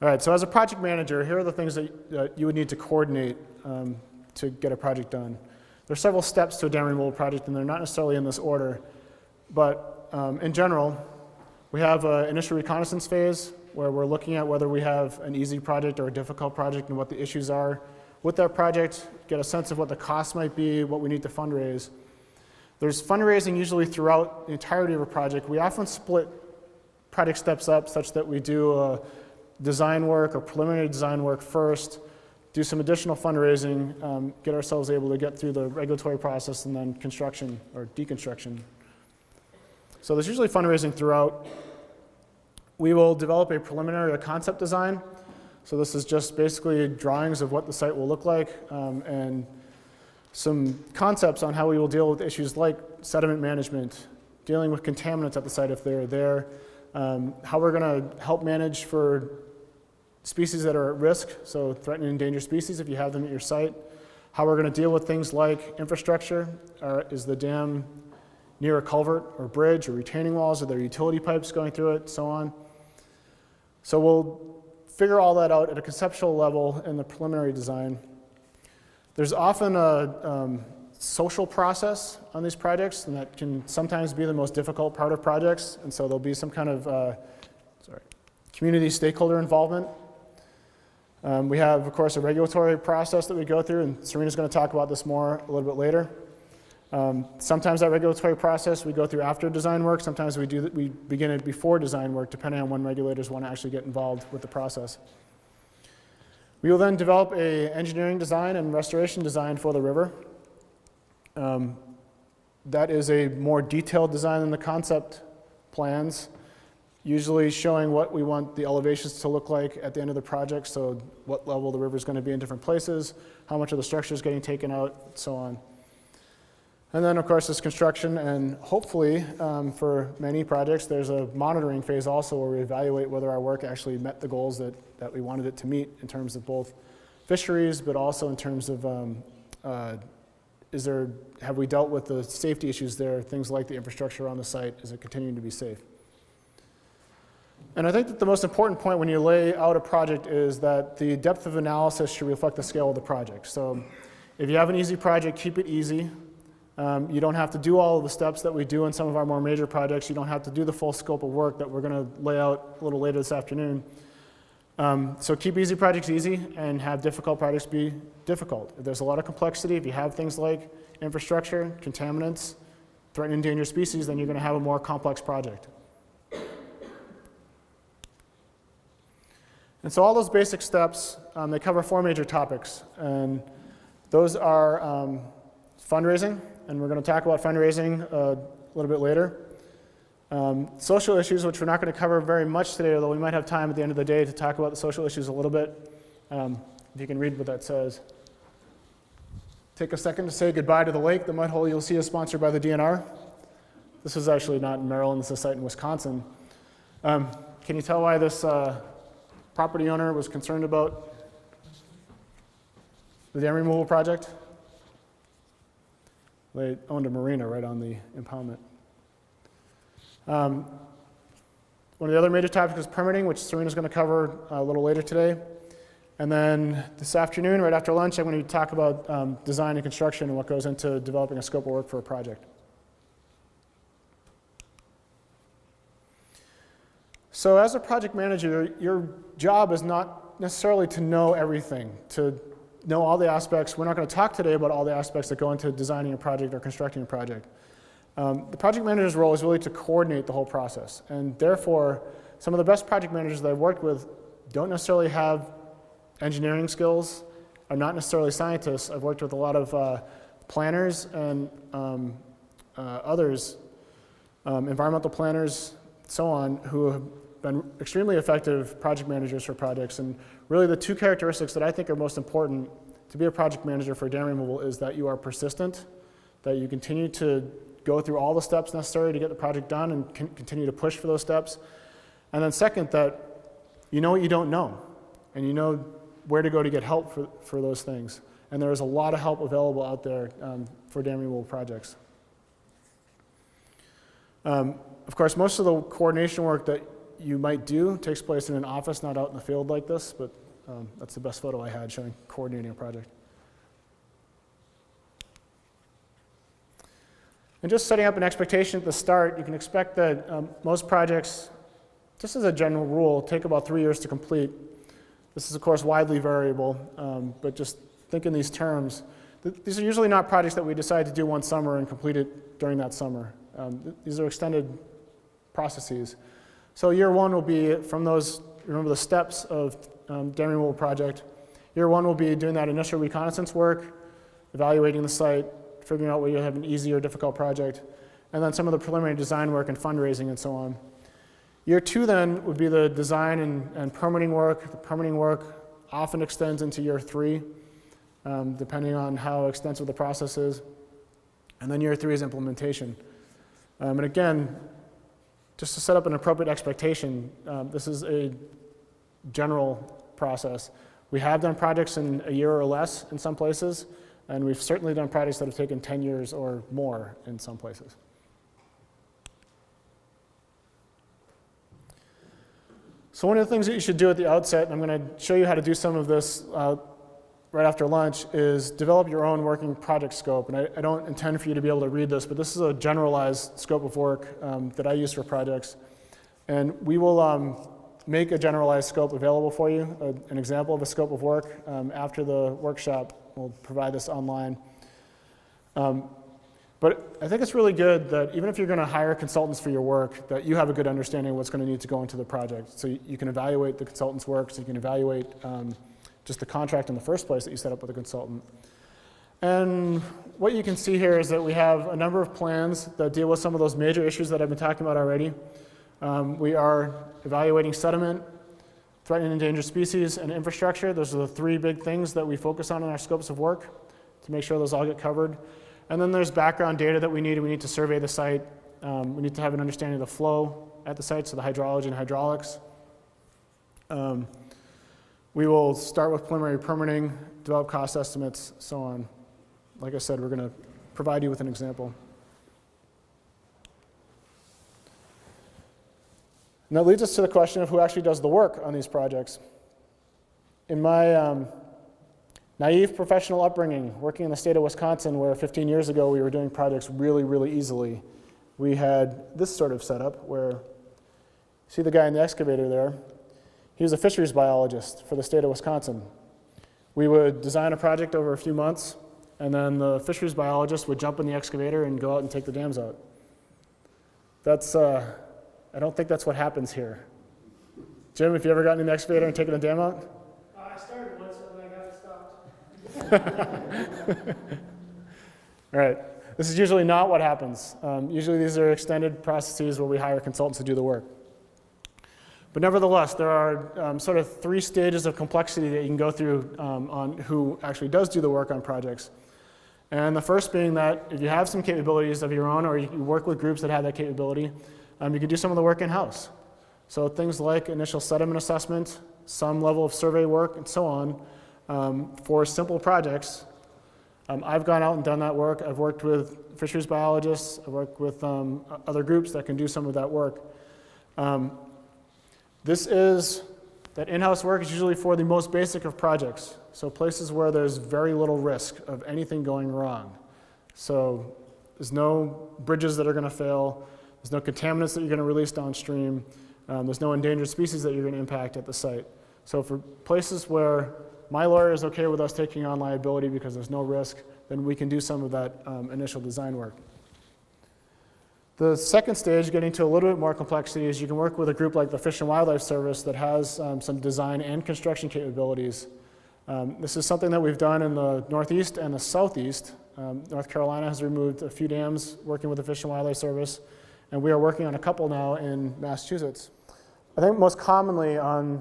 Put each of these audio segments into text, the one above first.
All right, so as a project manager, here are the things that you would need to coordinate to get a project done. There are several steps to a dam removal project, and they're not necessarily in this order. But in general, we have an initial reconnaissance phase where we're looking at whether we have an easy project or a difficult project and what the issues are with that project, get a sense of what the costs might be, what we need to fundraise. There's fundraising usually throughout the entirety of a project. We often split project steps up such that we do design work or preliminary design work first, do some additional fundraising, get ourselves able to get through the regulatory process, and then construction or deconstruction. So there's usually fundraising throughout. We will develop a preliminary or concept design. So this is just basically drawings of what the site will look like and some concepts on how we will deal with issues like sediment management, dealing with contaminants at the site if they're there, how we're going to help manage for species that are at risk, so threatened and endangered species if you have them at your site, how we're going to deal with things like infrastructure. Is the dam near a culvert or bridge or retaining walls? Are there utility pipes going through it, so on? So we'll figure all that out at a conceptual level in the preliminary design. There's often a social process on these projects, and that can sometimes be the most difficult part of projects, and so there'll be some kind of community stakeholder involvement. We have, of course, a regulatory process that we go through, and Serena's going to talk about this more a little bit later. Sometimes that regulatory process we go through after design work. Sometimes we begin it before design work, depending on when regulators want to actually get involved with the process. We will then develop an engineering design and restoration design for the river. That is a more detailed design than the concept plans, usually showing what we want the elevations to look like at the end of the project, so what level the river is going to be in different places, how much of the structure is getting taken out, so on. And then, of course, there's construction, and hopefully, for many projects, there's a monitoring phase also where we evaluate whether our work actually met the goals that we wanted it to meet in terms of both fisheries, but also in terms of have we dealt with the safety issues there, things like the infrastructure on the site, is it continuing to be safe? And I think that the most important point when you lay out a project is that the depth of analysis should reflect the scale of the project. So if you have an easy project, keep it easy. You don't have to do all of the steps that we do in some of our more major projects. You don't have to do the full scope of work that we're going to lay out a little later this afternoon. So keep easy projects easy and have difficult projects be difficult. If there's a lot of complexity, if you have things like infrastructure, contaminants, threatened and endangered species, then you're going to have a more complex project. And so all those basic steps, they cover 4 major topics. And those are fundraising, and we're going to talk about fundraising a little bit later. Social issues, which we're not going to cover very much today, although we might have time at the end of the day to talk about the social issues a little bit. If you can read what that says. Take a second to say goodbye to the lake. The mud hole you'll see is sponsored by the DNR. This is actually not in Maryland, this is a site in Wisconsin. Can you tell why this property owner was concerned about the dam removal project? They owned a marina right on the impoundment. One of the other major topics is permitting, which Serena's going to cover a little later today. And then this afternoon, right after lunch, I'm going to talk about design and construction and what goes into developing a scope of work for a project. So as a project manager, your job is not necessarily to know everything, to know all the aspects. We're not going to talk today about all the aspects that go into designing a project or constructing a project. The project manager's role is really to coordinate the whole process. And therefore, some of the best project managers that I've worked with don't necessarily have engineering skills, are not necessarily scientists. I've worked with a lot of planners and others, environmental planners, so on, who have been extremely effective project managers for projects. And really the 2 characteristics that I think are most important to be a project manager for dam removal is that you are persistent, that you continue to go through all the steps necessary to get the project done and continue to push for those steps. And then second, that you know what you don't know, and you know where to go to get help for those things. And there is a lot of help available out there for dam removal projects. Of course, most of the coordination work that you might do takes place in an office, not out in the field like this, but that's the best photo I had showing coordinating a project. And just setting up an expectation at the start, you can expect that most projects, just as a general rule, take about 3 years to complete. This is, of course, widely variable, but just think in these terms. These are usually not projects that we decide to do one summer and complete it during that summer. These are extended processes. So year one will be from those, remember the steps of dam removal project. Year one will be doing that initial reconnaissance work, evaluating the site, figuring out whether you have an easy or difficult project, and then some of the preliminary design work and fundraising and so on. Year two then would be the design and permitting work. The permitting work often extends into year three, depending on how extensive the process is. And then year three is implementation. And again, just to set up an appropriate expectation, this is a general process. We have done projects in a year or less in some places, and we've certainly done projects that have taken 10 years or more in some places. So one of the things that you should do at the outset, and I'm going to show you how to do some of this right after lunch, is develop your own working project scope. And I don't intend for you to be able to read this, but this is a generalized scope of work that I use for projects. And we will make a generalized scope available for you, an example of a scope of work. After the workshop, we'll provide this online. But I think it's really good that even if you're going to hire consultants for your work, that you have a good understanding of what's going to need to go into the project. So you can evaluate the consultant's work, so you can evaluate just the contract in the first place that you set up with a consultant. And what you can see here is that we have a number of plans that deal with some of those major issues that I've been talking about already. We are evaluating sediment, threatened and endangered species, and infrastructure. Those are the three big things that we focus on in our scopes of work to make sure those all get covered. And then there's background data that we need. We need to survey the site. We need to have an understanding of the flow at the site, so the hydrology and hydraulics. We will start with preliminary permitting, develop cost estimates, so on. Like I said, we're going to provide you with an example. And that leads us to the question of who actually does the work on these projects. In my naive professional upbringing, working in the state of Wisconsin, where 15 years ago we were doing projects really, really easily, we had this sort of setup where, see the guy in the excavator there? He was a fisheries biologist for the state of Wisconsin. We would design a project over a few months, and then the fisheries biologist would jump in the excavator and go out and take the dams out. That's, I don't think that's what happens here. Jim, have you ever gotten in the excavator and taken a dam out? I started once, and then I got stopped. All right. This is usually not what happens. Usually these are extended processes where we hire consultants to do the work. But nevertheless, there are sort of three stages of complexity that you can go through on who actually does do the work on projects. And the first being that if you have some capabilities of your own, or you work with groups that have that capability, you can do some of the work in-house. So things like initial sediment assessment, some level of survey work, and so on. For simple projects, I've gone out and done that work. I've worked with fisheries biologists. I've worked with other groups that can do some of that work. That in-house work is usually for the most basic of projects. So places where there's very little risk of anything going wrong. So there's no bridges that are going to fail. There's no contaminants that you're going to release downstream. There's no endangered species that you're going to impact at the site. So for places where my lawyer is okay with us taking on liability because there's no risk, then we can do some of that initial design work. The second stage, getting to a little bit more complexity, is you can work with a group like the Fish and Wildlife Service that has some design and construction capabilities. This is something that we've done in the Northeast and the Southeast. North Carolina has removed a few dams working with the Fish and Wildlife Service, and we are working on a couple now in Massachusetts. I think most commonly on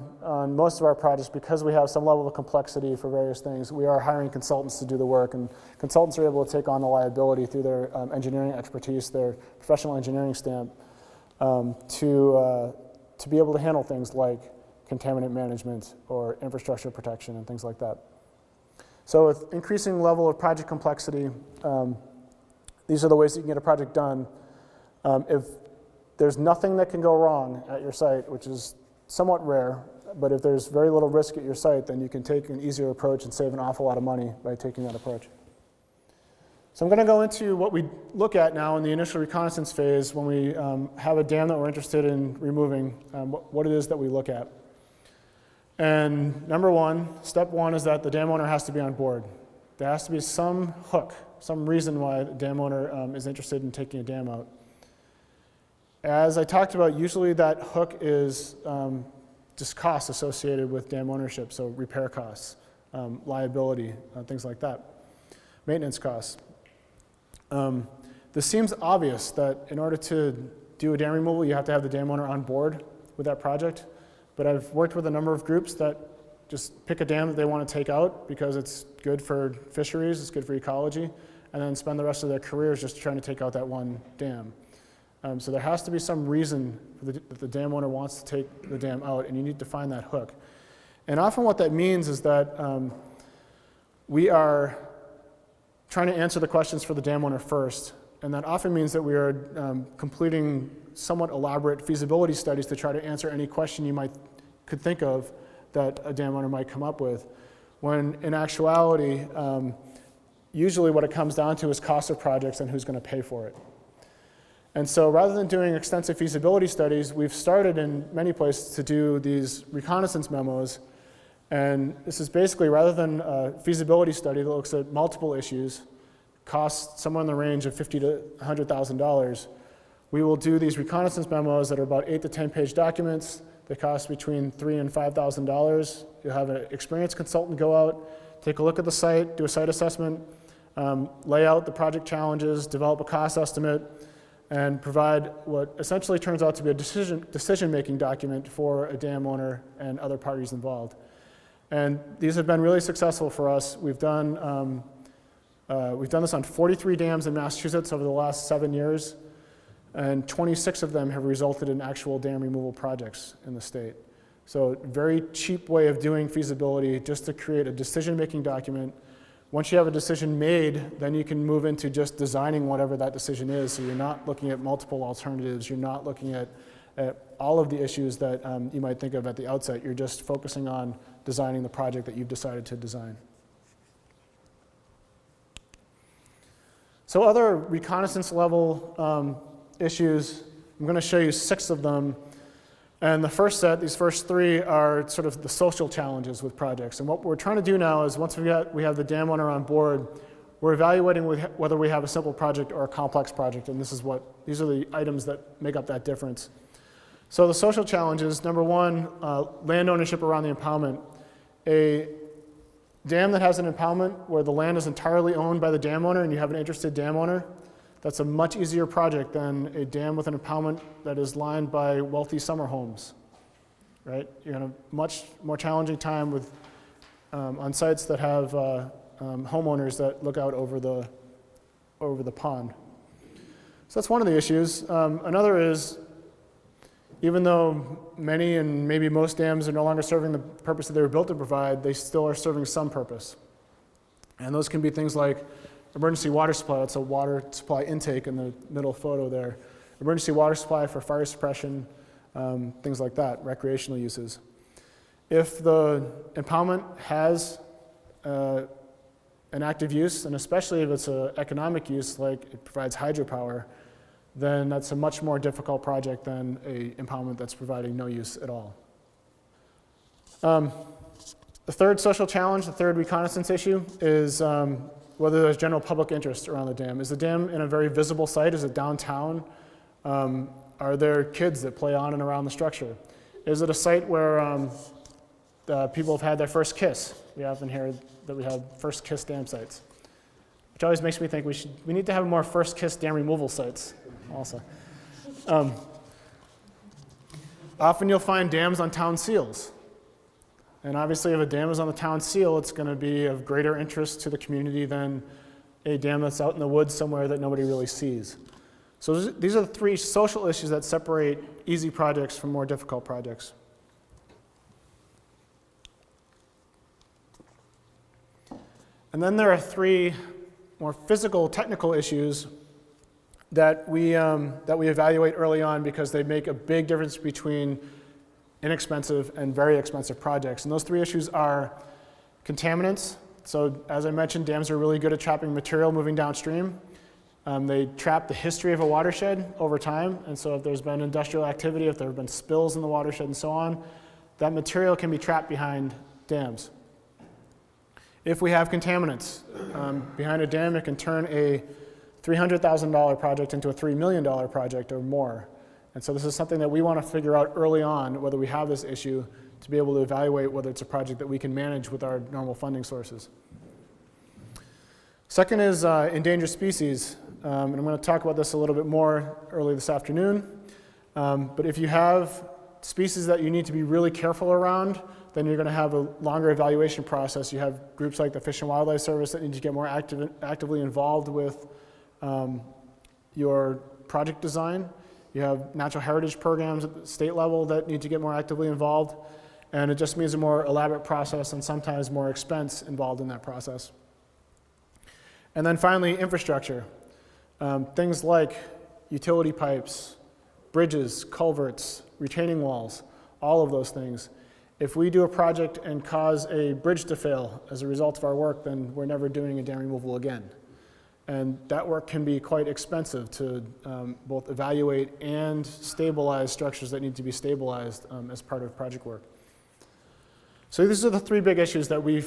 most of our projects, because we have some level of complexity for various things, we are hiring consultants to do the work, and consultants are able to take on the liability through their engineering expertise, their professional engineering stamp, to be able to handle things like contaminant management or infrastructure protection and things like that. So with increasing level of project complexity, these are the ways that you can get a project done. If there's nothing that can go wrong at your site, which is somewhat rare, but if there's very little risk at your site, then you can take an easier approach and save an awful lot of money by taking that approach. So I'm going to go into what we look at now in the initial reconnaissance phase when we have a dam that we're interested in removing, what it is that we look at. And number one, step one is that the dam owner has to be on board. There has to be some hook, some reason why the dam owner is interested in taking a dam out. As I talked about, usually that hook is just costs associated with dam ownership, so repair costs, liability, things like that, maintenance costs. This seems obvious that in order to do a dam removal, you have to have the dam owner on board with that project. But I've worked with a number of groups that just pick a dam that they want to take out because it's good for fisheries, it's good for ecology, and then spend the rest of their careers just trying to take out that one dam. So there has to be some reason that the dam owner wants to take the dam out, and you need to find that hook. And often what that means is that we are trying to answer the questions for the dam owner first, and that often means that we are completing somewhat elaborate feasibility studies to try to answer any question you could think of that a dam owner might come up with, when in actuality, usually what it comes down to is cost of projects and who's going to pay for it. And so rather than doing extensive feasibility studies, we've started in many places to do these reconnaissance memos. And this is basically, rather than a feasibility study that looks at multiple issues, costs somewhere in the range of $50,000 to $100,000, we will do these reconnaissance memos that are about 8 to 10 page documents. They cost between $3,000 and $5,000. You'll have an experienced consultant go out, take a look at the site, do a site assessment, lay out the project challenges, develop a cost estimate, and provide what essentially turns out to be a decision-making document for a dam owner and other parties involved. And these have been really successful for us. We've done this on 43 dams in Massachusetts over the last 7 years, and 26 of them have resulted in actual dam removal projects in the state. So a very cheap way of doing feasibility, just to create a decision-making document. Once you have a decision made, then you can move into just designing whatever that decision is. So you're not looking at multiple alternatives. You're not looking at all of the issues that you might think of at the outset. You're just focusing on designing the project that you've decided to design. So other reconnaissance level issues, I'm going to show you 6 of them. And the first set, these first 3, are sort of the social challenges with projects. And what we're trying to do now is, once we have the dam owner on board, we're evaluating whether we have a simple project or a complex project. And these are the items that make up that difference. So the social challenges, number 1, land ownership around the impoundment. A dam that has an impoundment where the land is entirely owned by the dam owner and you have an interested dam owner, that's a much easier project than a dam with an impoundment that is lined by wealthy summer homes, right? You're going to have a much more challenging time with, on sites that have homeowners that look out over the pond. So that's one of the issues. Another is, even though many and maybe most dams are no longer serving the purpose that they were built to provide, they still are serving some purpose. And those can be things like emergency water supply. That's a water supply intake in the middle photo there. Emergency water supply for fire suppression, things like that, recreational uses. If the impoundment has an active use, and especially if it's an economic use, like it provides hydropower, then that's a much more difficult project than an impoundment that's providing no use at all. The third social challenge, the third reconnaissance issue, is whether there's general public interest around the dam. Is the dam in a very visible site? Is it downtown? Are there kids that play on and around the structure? Is it a site where people have had their first kiss? We often hear that we have first kiss dam sites, which always makes me think we need to have more first kiss dam removal sites also. Often you'll find dams on town seals. And obviously if a dam is on the town seal, it's going to be of greater interest to the community than a dam that's out in the woods somewhere that nobody really sees. So these are the 3 social issues that separate easy projects from more difficult projects. And then there are 3 more physical, technical issues that we evaluate early on because they make a big difference between inexpensive and very expensive projects. And those three issues are contaminants. So as I mentioned, dams are really good at trapping material moving downstream. They trap the history of a watershed over time, and so if there's been industrial activity, if there have been spills in the watershed and so on, that material can be trapped behind dams. If we have contaminants behind a dam, it can turn a $300,000 project into a $3 million project or more. And so this is something that we want to figure out early on, whether we have this issue, to be able to evaluate whether it's a project that we can manage with our normal funding sources. Second is endangered species, and I'm going to talk about this a little bit more early this afternoon. But if you have species that you need to be really careful around, then you're going to have a longer evaluation process. You have groups like the Fish and Wildlife Service that need to get more actively involved with your project design. You have natural heritage programs at the state level that need to get more actively involved. And it just means a more elaborate process and sometimes more expense involved in that process. And then finally, infrastructure. Things like utility pipes, bridges, culverts, retaining walls, all of those things. If we do a project and cause a bridge to fail as a result of our work, then we're never doing a dam removal again. And that work can be quite expensive to both evaluate and stabilize structures that need to be stabilized as part of project work. So these are the three big issues that we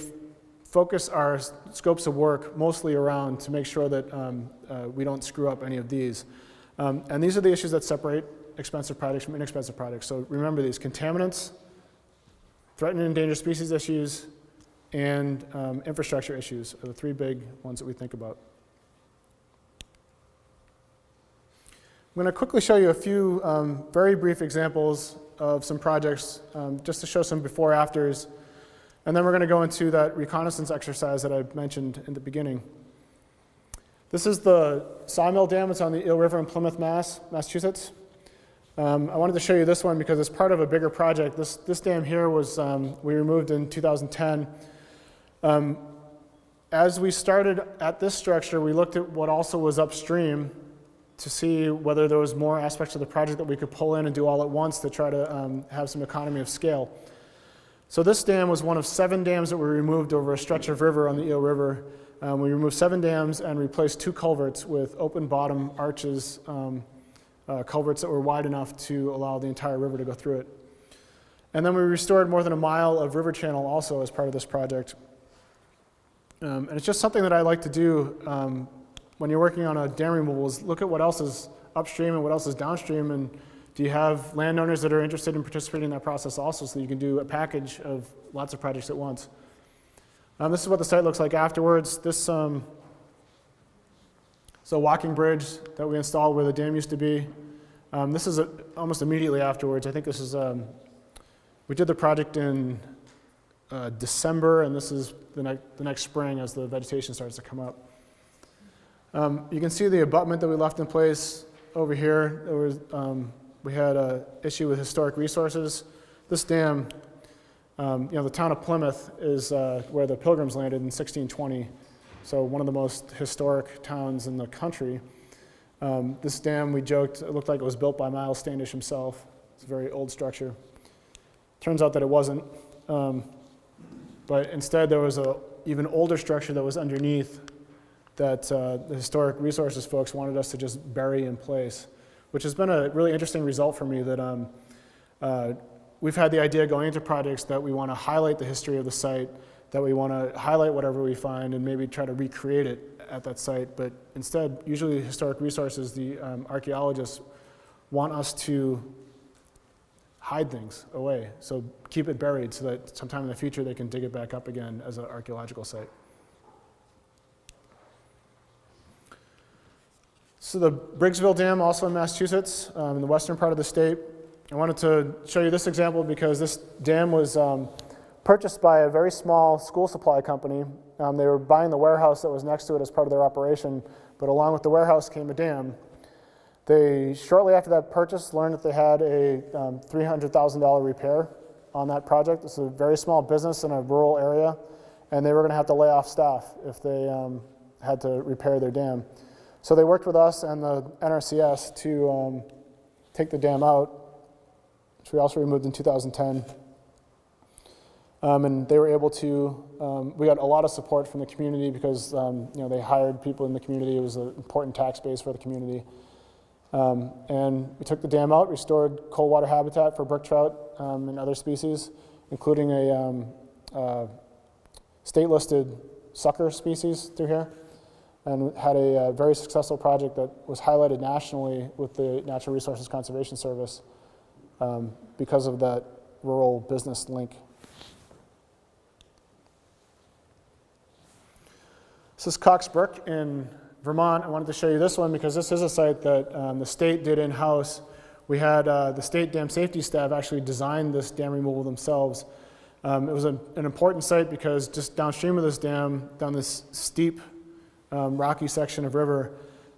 focus our scopes of work mostly around to make sure that we don't screw up any of these. And these are the issues that separate expensive projects from inexpensive projects. So remember these: contaminants, threatened and endangered species issues, and infrastructure issues are the three big ones that we think about. I'm going to quickly show you a few very brief examples of some projects just to show some before-afters. And then we're going to go into that reconnaissance exercise that I mentioned in the beginning. This is the Sawmill Dam. It's on the Eel River in Plymouth, Massachusetts. I wanted to show you this one because it's part of a bigger project. This dam here was, we removed in 2010. As we started at this structure, we looked at what also was upstream to see whether there was more aspects of the project that we could pull in and do all at once to try to have some economy of scale. So this dam was one of 7 dams that were removed over a stretch of river on the Eel River. We removed 7 dams and replaced 2 culverts with open bottom arches, culverts that were wide enough to allow the entire river to go through it. And then we restored more than a mile of river channel also as part of this project. And it's just something that I like to do when you're working on a dam removal, is look at what else is upstream and what else is downstream, and do you have landowners that are interested in participating in that process also, so you can do a package of lots of projects at once. This is what the site looks like afterwards. This so walking bridge that we installed where the dam used to be. This is almost immediately afterwards. I think this is, we did the project in December, and this is the next spring as the vegetation starts to come up. You can see the abutment that we left in place over here. There was, we had an issue with historic resources. This dam, the town of Plymouth is where the Pilgrims landed in 1620, so one of the most historic towns in the country. This dam, we joked, it looked like it was built by Miles Standish himself. It's a very old structure. Turns out that it wasn't, but instead there was an even older structure that was underneath that the historic resources folks wanted us to just bury in place, which has been a really interesting result for me, that we've had the idea going into projects that we want to highlight the history of the site, that we want to highlight whatever we find and maybe try to recreate it at that site, but instead, usually historic resources, the archaeologists want us to hide things away, so keep it buried so that sometime in the future they can dig it back up again as an archaeological site. So the Briggsville Dam, also in Massachusetts, in the western part of the state. I wanted to show you this example because this dam was purchased by a very small school supply company. They were buying the warehouse that was next to it as part of their operation, but along with the warehouse came a dam. They, shortly after that purchase, learned that they had a $300,000 repair on that project. It's a very small business in a rural area, and they were going to have to lay off staff if they had to repair their dam. So they worked with us and the NRCS to take the dam out, which we also removed in 2010. And they were able to, we got a lot of support from the community because they hired people in the community. It was an important tax base for the community. And we took the dam out, restored cold water habitat for brook trout and other species, including a state-listed sucker species through here, and had a very successful project that was highlighted nationally with the Natural Resources Conservation Service because of that rural business link. This is Cox Brook in Vermont. I wanted to show you this one because this is a site that the state did in-house. We had the state dam safety staff actually design this dam removal themselves. It was an important site because just downstream of this dam, down this steep rocky section of river,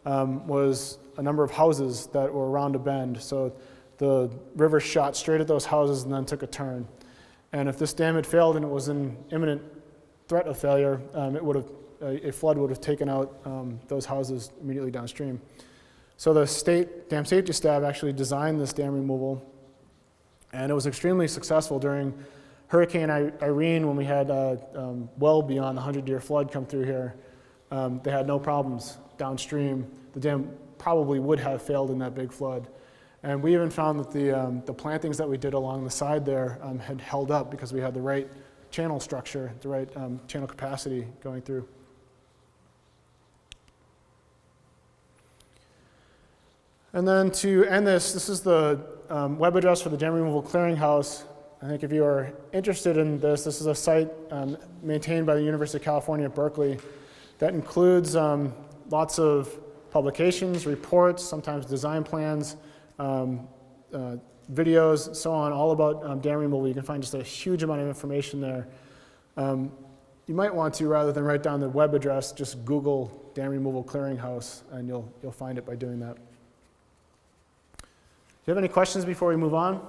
was a number of houses that were around a bend. So the river shot straight at those houses and then took a turn. And if this dam had failed and it was in imminent threat of failure, a flood would have taken out those houses immediately downstream. So the state dam safety staff actually designed this dam removal, and it was extremely successful during Hurricane Irene when we had well beyond the 100-year flood come through here. They had no problems downstream. The dam probably would have failed in that big flood. And we even found that the plantings that we did along the side there had held up because we had the right channel structure, the right channel capacity going through. And then to end this is the web address for the dam removal clearinghouse. I think if you are interested in this, this is a site maintained by the University of California at Berkeley that includes lots of publications, reports, sometimes design plans, videos, so on, all about dam removal. You can find just a huge amount of information there. You might want to, rather than write down the web address, just Google dam removal clearinghouse, and you'll find it by doing that. Do you have any questions before we move on?